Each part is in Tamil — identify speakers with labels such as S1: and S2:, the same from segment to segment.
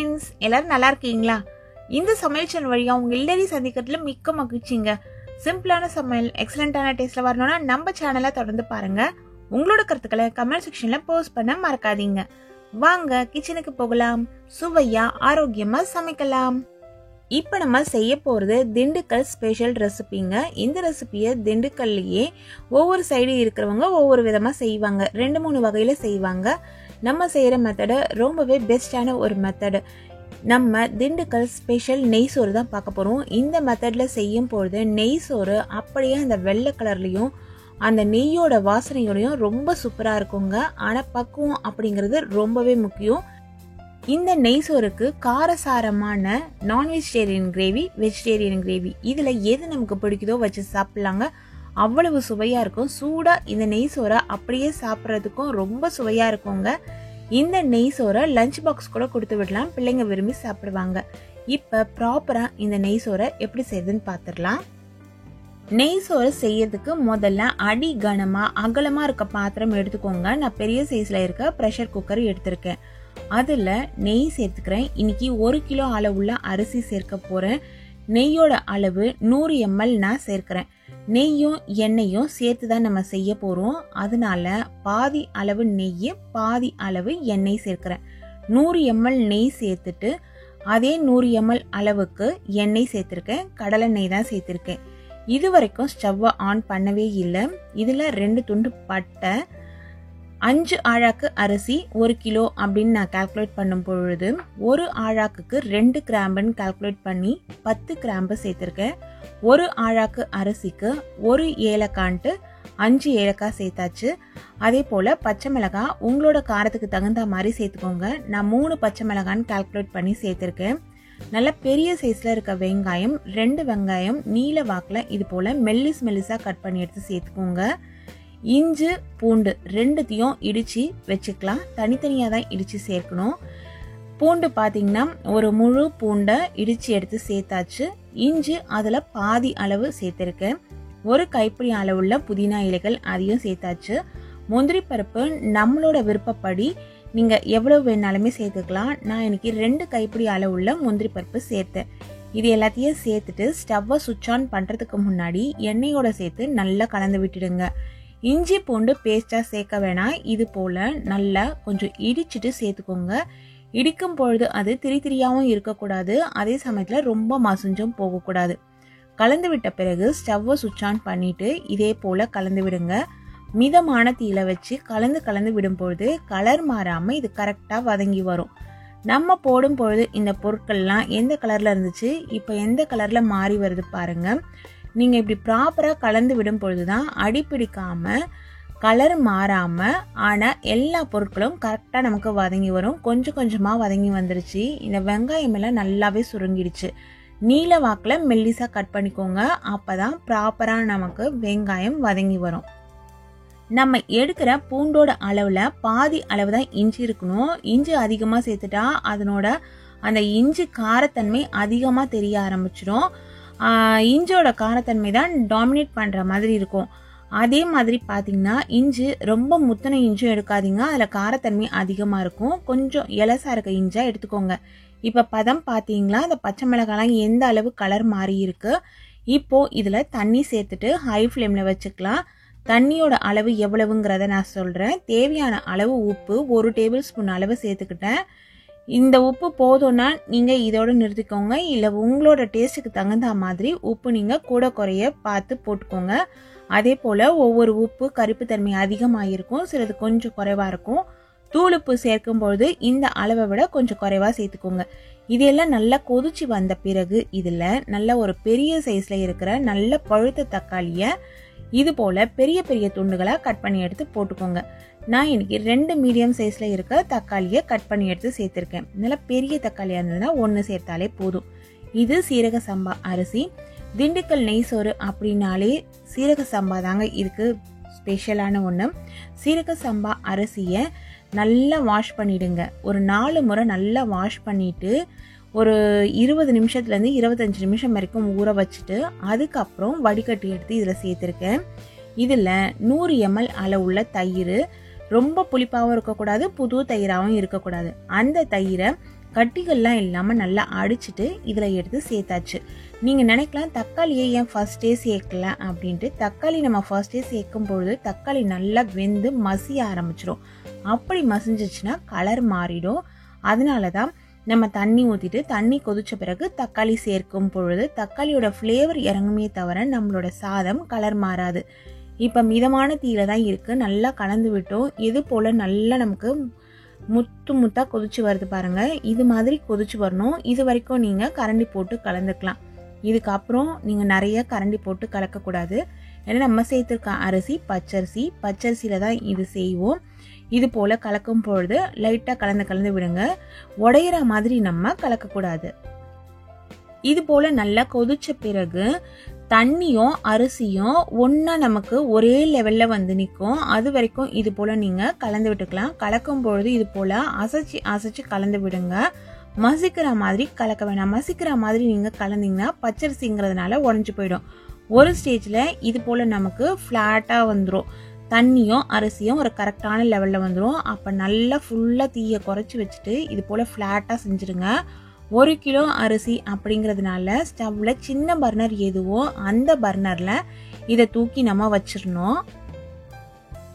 S1: ஃப்ரெண்ட்ஸ், எல்லாரும் நல்லா இருக்கீங்களா? இந்த சமையல் சேனல் வழியா உங்க எல்லாரையும் சந்திக்கிறதுல மிக்க மகிழ்ச்சிங்க. சிம்பிளான சமையல் எக்ஸலண்டான டேஸ்ட்ல வரணும்னா நம்ம சேனலை தொடர்ந்து பாருங்க. உங்களோட கருத்துக்களை கமெண்ட் செக்ஷன்ல போஸ்ட் பண்ண மறக்காதீங்க. வாங்க கிச்சனுக்கு போகலாம், சுவையா ஆரோக்கியமா சமைக்கலாம். இப்போ நம்ம செய்ய போகிறது திண்டுக்கல் ஸ்பெஷல் ரெசிபிங்க. இந்த ரெசிபியை திண்டுக்கல்லையே ஒவ்வொரு சைடு இருக்கிறவங்க ஒவ்வொரு விதமாக செய்வாங்க, 2-3 வகையில் செய்வாங்க. நம்ம செய்கிற மெத்தடு ரொம்பவே பெஸ்டான ஒரு மெத்தடு. நம்ம திண்டுக்கல் ஸ்பெஷல் நெய் சோறு தான் பார்க்க போகிறோம். இந்த மெத்தடில் செய்யும் பொழுது நெய் சோறு அப்படியே அந்த வெள்ளை கலர்லேயும் அந்த நெய்யோட வாசனையோடையும் ரொம்ப சூப்பராக இருக்குங்க. ஆனால் பக்குவம் அப்படிங்கிறது ரொம்பவே முக்கியம். இந்த நெய் சோறுக்கு காரசாரமான நான்வெஜிடேரியன் கிரேவி, வெஜிடேரியன் கிரேவி இதில் எது நமக்கு பிடிக்குதோ வச்சு சாப்பிட்லாங்க. அவ்வளவு சுவையாக இருக்கும். சூடாக இந்த நெய் சோறை அப்படியே சாப்பிட்றதுக்கும் ரொம்ப சுவையாக இருக்குங்க. இந்த நெய் சோறை லஞ்ச் பாக்ஸ் கூட கொடுத்து விடலாம், பிள்ளைங்க விரும்பி சாப்பிடுவாங்க. இப்போ ப்ராப்பராக இந்த நெய் சோறை எப்படி செய்யுதுன்னு பார்த்துடலாம். நெய் சோறு செய்யறதுக்கு முதல்ல அடி கனமாக அகலமாக இருக்க பாத்திரம் எடுத்துக்கோங்க. நான் பெரிய சைஸில் இருக்க ப்ரெஷர் குக்கர் எடுத்திருக்கேன். அதில் நெய் சேர்த்துக்கிறேன். இன்னைக்கு 1 கிலோ அளவுள்ள அரிசி சேர்க்க போகிறேன். நெய்யோட அளவு 100 ml நான் சேர்க்கிறேன். நெய்யும் எண்ணெயும் சேர்த்து தான் நம்ம செய்ய போகிறோம். அதனால பாதி அளவு நெய், பாதி அளவு எண்ணெய் சேர்க்கிறேன். 100 ml நெய் சேர்த்துட்டு அதே 100 ml அளவுக்கு எண்ணெய் சேர்த்துருக்கேன். கடலை நெய் தான் சேர்த்துருக்கேன். இது வரைக்கும் ஸ்டவ்வை ஆன் பண்ணவே இல்லை. இதில் 2 துண்டு பட்டை, 5 ஆழாக்கு அரிசி 1 கிலோ அப்படின்னு நான் கால்குலேட் பண்ணும் பொழுது 1 ஆழாக்குக்கு 2 கிராம்புன்னு கால்குலேட் பண்ணி 10 கிராம்பு சேர்த்துருக்கேன். 1 ஆழாக்கு அரிசிக்கு 1 ஏலக்கான்ட்டு 5 ஏலக்காய் சேர்த்தாச்சு. அதே போல் பச்சை மிளகாய் உங்களோட காரத்துக்கு தகுந்த மாதிரி சேர்த்துக்கோங்க. நான் 3 பச்சை மிளகான்னு கால்குலேட் பண்ணி சேர்த்துருக்கேன். நல்ல பெரிய சைஸில் இருக்க வெங்காயம் 2 வெங்காயம் நீல வாக்கில் இது போல் மெல்லிஸாக கட் பண்ணி எடுத்து சேர்த்துக்கோங்க. இஞ்சி பூண்டு 2த்தையும் இடித்து வச்சுக்கலாம். தனித்தனியாக தான் இடித்து சேர்க்கணும். பூண்டு பார்த்திங்கன்னா ஒரு முழு பூண்டை இடித்து எடுத்து சேர்த்தாச்சு. இஞ்சி அதில் பாதி அளவு சேர்த்துருக்கேன். 1 கைப்பிடி அளவுள்ள புதினா இலைகள் அதையும் சேர்த்தாச்சு. முந்திரி பருப்பு நம்மளோட விருப்பப்படி நீங்கள் எவ்வளோ வேணாலுமே சேர்த்துக்கலாம். நான் இன்னைக்கு 2 கைப்பிடி அளவுள்ள முந்திரி பருப்பு சேர்த்தேன். இது எல்லாத்தையும் சேர்த்துட்டு ஸ்டவ்வை சுவிட்ச் ஆன் பண்ணுறதுக்கு முன்னாடி எண்ணெயோட சேர்த்து நல்லா கலந்து விட்டுடுங்க. இஞ்சி பூண்டு பேஸ்ட்டாக சேர்க்க வேணாம். இது போல் நல்லா கொஞ்சம் இடிச்சிட்டு சேர்த்துக்கோங்க. இடிக்கும் பொழுது அது திரியாகவும் இருக்கக்கூடாது, அதே சமயத்தில் ரொம்ப மசிஞ்சும் போகக்கூடாது. கலந்து விட்ட பிறகு ஸ்டவ்வை சுவிட்ச் ஆன் பண்ணிவிட்டு இதே போல் கலந்து விடுங்க. மிதமான தீயில வச்சு கலந்து விடும் பொழுது கலர் மாறாமல் இது கரெக்டாக வதங்கி வரும். நம்ம போடும் பொழுது இந்த பொருட்கள்லாம் எந்த கலரில் இருந்துச்சு, இப்போ எந்த கலரில் மாறி வருது பாருங்கள். நீங்கள் இப்படி ப்ராப்பராக கலந்து விடும் பொழுது தான் அடிப்பிடிக்காமல் கலர் மாறாமல் ஆனால் எல்லா பொருட்களும் கரெக்டாக நமக்கு வதங்கி வரும். கொஞ்சம் கொஞ்சமாக வதங்கி வந்துருச்சு. இந்த வெங்காயம் எல்லாம் நல்லாவே சுருங்கிடுச்சு. நீல வாக்கில் மெல்லிஸாக கட் பண்ணிக்கோங்க. அப்போ தான் ப்ராப்பராக நமக்கு வெங்காயம் வதங்கி வரும். நம்ம எடுக்கிற பூண்டோட அளவில் பாதி அளவு தான் இஞ்சி இருக்கணும். இஞ்சி அதிகமாக சேர்த்துட்டா அதனோட அந்த இஞ்சி காரத்தன்மை அதிகமாக தெரிய ஆரம்பிச்சிடும். இஞ்சியோட காரத்தன்மை தான் டாமினேட் பண்ணுற மாதிரி இருக்கும். அதே மாதிரி பார்த்தீங்கன்னா இஞ்சி ரொம்ப முத்தின இஞ்சும் எடுக்காதீங்க, அதில் காரத்தன்மை அதிகமாக இருக்கும். கொஞ்சம் இலசாக இருக்க இஞ்சாக எடுத்துக்கோங்க. இப்போ பதம் பார்த்தீங்களா, இந்த பச்சை மிளகாலாம் எந்த அளவு கலர் மாறி இருக்கு. இப்போது இதில் தண்ணி சேர்த்துட்டு ஹை ஃப்ளேமில் வச்சுக்கலாம். தண்ணியோட அளவு எவ்வளவுங்கிறத நான் சொல்கிறேன். தேவையான அளவு உப்பு 1 டேபிள் ஸ்பூன் அளவு சேர்த்துக்கிட்டேன். இந்த உப்பு போதும்னா நீங்கள் இதோடு நிறுத்திக்கோங்க. இல்லை உங்களோட டேஸ்ட்டுக்கு தகுந்த மாதிரி உப்பு நீங்கள் கூட குறைய பார்த்து போட்டுக்கோங்க. அதே போல் ஒவ்வொரு உப்பு கரிப்புத்தன்மை அதிகமாக இருக்கும், சிலது கொஞ்சம் குறைவாக இருக்கும். தூளுப்பு சேர்க்கும்பொழுது இந்த அளவை விட கொஞ்சம் குறைவாக சேர்த்துக்கோங்க. இதெல்லாம் நல்லா கொதிச்சு வந்த பிறகு இதில் நல்ல ஒரு பெரிய சைஸில் இருக்கிற நல்ல பழுத்த தக்காளியை இது போல் பெரிய பெரிய துண்டுகளாக கட் பண்ணி எடுத்து போட்டுக்கோங்க. நான் இன்னைக்கு 2 மீடியம் சைஸில் இருக்க தக்காளியை கட் பண்ணி எடுத்து சேர்த்துருக்கேன். நல்லா பெரிய தக்காளியாக இருந்ததுன்னா 1 சேர்த்தாலே போதும். இது சீரக சம்பா அரிசி. திண்டுக்கல் நெய் சோறு அப்படின்னாலே சீரக சம்பா தாங்க இதுக்கு ஸ்பெஷலான ஒன்று. சீரக சம்பா அரிசியை நல்லா வாஷ் பண்ணிவிடுங்க. ஒரு 4 முறை நல்லா வாஷ் பண்ணிவிட்டு ஒரு 20 நிமிஷத்துலேருந்து 25 நிமிஷம் வரைக்கும் ஊற வச்சுட்டு அதுக்கப்புறம் வடிகட்டி எடுத்து இதில் சேர்த்துருக்கேன். இதில் 100 ml அளவுள்ள தயிர், ரொம்ப புளிப்பாகவும் இருக்கக்கூடாது, புது தயிராகவும் இருக்கக்கூடாது. அந்த தயிரை கட்டிகள்லாம் இல்லாமல் நல்லா அடிச்சுட்டு இதில் எடுத்து சேர்த்தாச்சு. நீங்கள் நினைக்கலாம் தக்காளியை ஏன் ஃபர்ஸ்டே சேர்க்கல அப்படின்ட்டு. தக்காளி நம்ம ஃபர்ஸ்டே சேர்க்கும் பொழுது தக்காளி நல்லா வெந்து மசிய ஆரம்பிச்சிடும். அப்படி மசிஞ்சிச்சுன்னா கலர் மாறிடும். அதனால தான் நம்ம தண்ணி ஊற்றிட்டு தண்ணி கொதிச்ச பிறகு தக்காளி சேர்க்கும் பொழுது தக்காளியோட ஃப்ளேவர் இறங்குமே தவிர நம்மளோட சாதம் கலர் மாறாது. இப்போ மிதமான தீயில தான் இருக்குது. நல்லா கலந்து விட்டோம். இது போல் நல்லா நமக்கு முத்தாக கொதிச்சு வருது பாருங்கள். இது மாதிரி கொதிச்சு வரணும். இது வரைக்கும் நீங்கள் கரண்டி போட்டு கலந்துக்கலாம். இதுக்கப்புறம் நீங்கள் நிறைய கரண்டி போட்டு கலக்கக்கூடாது. ஏன்னா நம்ம சேர்த்துருக்க அரிசி பச்சரிசி, பச்சரிசியில் தான் இது செய்வோம். இது போல் கலக்கும் பொழுது லைட்டாக கலந்து விடுங்க. உடையிற மாதிரி நம்ம கலக்கக்கூடாது. இது போல் நல்லா கொதிச்ச பிறகு தண்ணியும் அரிசியும் ஒன்றா நமக்கு ஒரே லெவலில் வந்து நிற்கும். அது வரைக்கும் இது போல் நீங்கள் கலந்து விட்டுக்கலாம். கலக்கும் பொழுது இது போல் அசைச்சு கலந்து விடுங்க. மசிக்கிற மாதிரி கலக்க வேணாம். மசிக்கிற மாதிரி நீங்கள் கலந்தீங்கன்னா பச்சரிசிங்கிறதுனால உடஞ்சி போயிடும். ஒரு ஸ்டேஜில் இது போல் நமக்கு ஃப்ளாட்டாக வந்துடும். தண்ணியும் அரிசியும் ஒரு கரெக்டான லெவலில் வந்துடும். அப்போ நல்லா ஃபுல்லாக தீயை குறைச்சி வச்சுட்டு இது போல் ஃப்ளாட்டாக செஞ்சுருங்க. 1 கிலோ அரிசி அப்படிங்கிறதுனால ஸ்டவ்வில் சின்ன பர்னர் எதுவோ அந்த பர்னரில் இதை தூக்கி நம்ம வச்சிடணும்.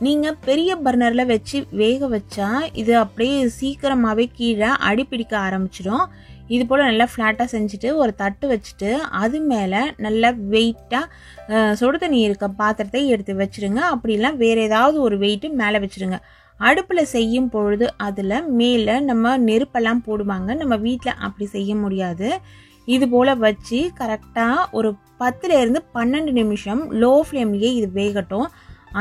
S1: நீங்கள் பெரிய பர்னரில் வச்சு வேக வச்சா இது அப்படியே சீக்கிரமாகவே கீழே அடிப்பிடிக்க ஆரம்பிச்சிடும். இது போல் நல்லா ஃப்ளாட்டாக செஞ்சுட்டு ஒரு தட்டு வச்சுட்டு அது மேலே நல்லா வெயிட்டாக சுடு தண்ணி இருக்க பாத்திரத்தை எடுத்து வச்சுடுங்க. அப்படிலாம் வேறு ஏதாவது ஒரு வெயிட்டு மேலே வச்சுடுங்க. அடுப்பில் செய்யும் பொழுது அதில் மேலே நம்ம நெருப்பெல்லாம் போடுவாங்க. நம்ம வீட்டில் அப்படி செய்ய முடியாது. இது போல் வச்சு கரெக்டாக ஒரு 10லேருந்து 12 நிமிஷம் லோ ஃப்ளேம்லேயே இது வேகட்டும்.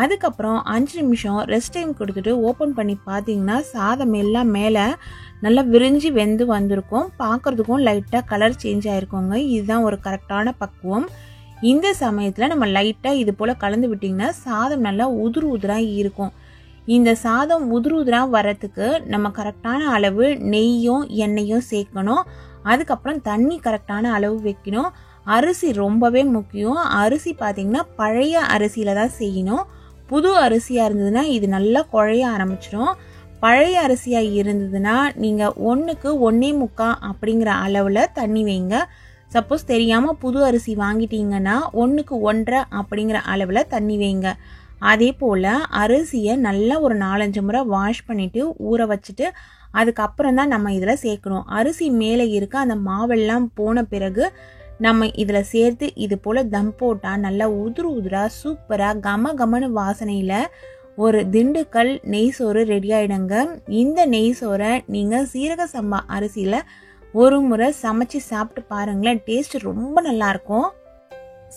S1: அதுக்கப்புறம் 5 நிமிஷம் ரெஸ்ட் டைம் கொடுத்துட்டு ஓப்பன் பண்ணி பார்த்தீங்கன்னா சாதம் எல்லாம் மேலே நல்லா விரிஞ்சு வெந்து வந்திருக்கும். பார்க்குறதுக்கும் லைட்டாக கலர் சேஞ்ச் ஆகிருக்கோங்க. இதுதான் ஒரு கரெக்டான பக்குவம். இந்த சமயத்தில் நம்ம லைட்டாக இது போல் கலந்து விட்டிங்கன்னா சாதம் நல்லா உதிராக இருக்கும். இந்த சாதம் உதிராக வரத்துக்கு நம்ம கரெக்டான அளவு நெய்யும் எண்ணெயும் சேர்க்கணும். அதுக்கப்புறம் தண்ணி கரெக்டான அளவு வைக்கணும். அரிசி ரொம்பவே முக்கியம். அரிசி பார்த்திங்கன்னா பழைய அரிசியில் தான் செய்யணும். புது அரிசியாக இருந்ததுன்னா இது நல்லா குழைய ஆரம்பிச்சிடும். பழைய அரிசியாக இருந்ததுன்னா நீங்கள் 1க்கு 1.25 அப்படிங்கிற அளவில் தண்ணி வைங்க. சப்போஸ் தெரியாமல் புது அரிசி வாங்கிட்டீங்கன்னா 1க்கு 1.5 அப்படிங்கிற அளவில் தண்ணி வைங்க. அதே போல் அரிசியை நல்லா ஒரு 4-5 முறை வாஷ் பண்ணிவிட்டு ஊற வச்சுட்டு அதுக்கப்புறம் தான் நம்ம இதில் சேர்க்கணும். அரிசி மேலே இருக்க அந்த மாவெல்லாம் போன பிறகு நம்ம இதில் சேர்த்து இது போல் தம் போட்டால் நல்லா உதிராக சூப்பராக கமன்னு வாசனையில் ஒரு திண்டுக்கல் நெய் சோறு ரெடி ஆகிடுங்க. இந்த நெய் சோறை நீங்கள் சீரக சம்பா அரிசியில் ஒரு முறை சமைச்சு சாப்பிட்டு பாருங்களேன். டேஸ்ட் ரொம்ப நல்லாயிருக்கும்.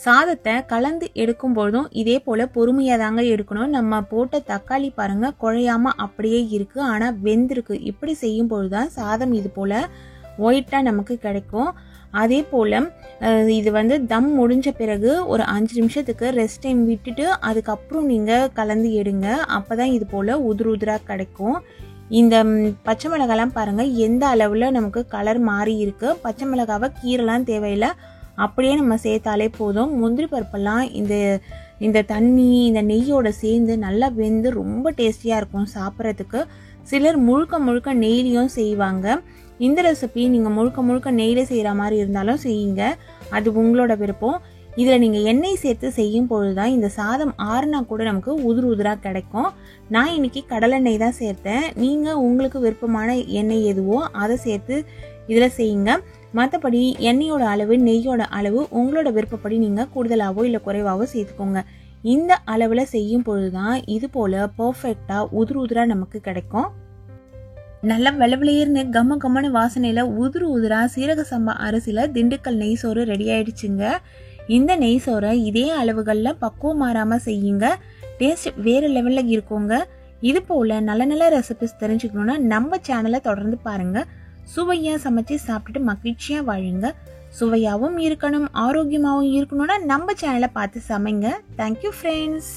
S1: சாதத்தை கலந்து எடுக்கும் பொழுதும் இதே போல் பொறுமையாக தாங்க எடுக்கணும். நம்ம போட்ட தக்காளி பாருங்கள் குழையாமல் அப்படியே இருக்குது, ஆனால் வெந்திருக்கு. இப்படி செய்யும் பொழுது தான் சாதம் இது போல் ஒயிட்டாக நமக்கு கிடைக்கும். அதே போல் இது வந்து தம் முடிஞ்ச பிறகு ஒரு 5 நிமிஷத்துக்கு ரெஸ்ட் டைம் விட்டுட்டு அதுக்கப்புறம் நீங்கள் கலந்து எடுங்க. அப்போ தான் இது போல் உதிராக கிடைக்கும். இந்த பச்சை மிளகாலாம் பாருங்கள் எந்த அளவில் நமக்கு கலர் மாறி இருக்குது. பச்சை மிளகாவை கீரைலாம் தேவையில்லை, அப்படியே நம்ம சேர்த்தாலே போதும். முந்திரி பருப்பெல்லாம் இந்த தண்ணி இந்த நெய்யோடு சேர்ந்து நல்லா வெந்து ரொம்ப டேஸ்டியாக இருக்கும் சாப்பிட்றதுக்கு. சிலர் முழுக்க நெய்லையும் செய்வாங்க. இந்த ரெசிபி நீங்கள் முழுக்க நெய்யில் செய்கிற மாதிரி இருந்தாலும் செய்யுங்க, அது உங்களோட விருப்பம். இதில் நீங்கள் எண்ணெய் சேர்த்து செய்யும் பொழுது தான் இந்த சாதம் ஆறுனா கூட நமக்கு உதிராக கிடைக்கும். நான் இன்னைக்கு கடலெண்ணெய் தான் சேர்த்தேன். நீங்கள் உங்களுக்கு விருப்பமான எண்ணெய் எதுவோ அதை சேர்த்து இதில் செய்யுங்க. மற்றபடி எண்ணெயோட அளவு நெய்யோட அளவு உங்களோட விருப்பப்படி நீங்கள் கூடுதலாகவோ இல்லை குறைவாகவோ சேர்த்துக்கோங்க. இந்த அளவில் செய்யும் பொழுது தான் இது போல் பர்ஃபெக்டாக உதிராக நமக்கு கிடைக்கும். நல்லா வெள்ளவெளியர்னு கம்மன்னு வாசனையில் உதிராக சீரக சம்பா அரிசியில் திண்டுக்கல் நெய் சோறு ரெடி ஆயிடுச்சுங்க. இந்த நெய் சோறை இதே அளவுகளில் பக்குவம் மாறாமல் செய்யுங்க. டேஸ்ட் வேறு லெவலில் இருக்குங்க. இது போல் நல்ல ரெசிபிஸ் தெரிஞ்சுக்கணுன்னா நம்ம சேனலை தொடர்ந்து பாருங்கள். சுவையாக சமைச்சு சாப்பிட்டுட்டு மகிழ்ச்சியாக வாழுங்க. சுவையாகவும் இருக்கணும், ஆரோக்கியமாகவும் இருக்கணும்னா நம்ம சேனலை பார்த்து சமைங்க. Thank you friends.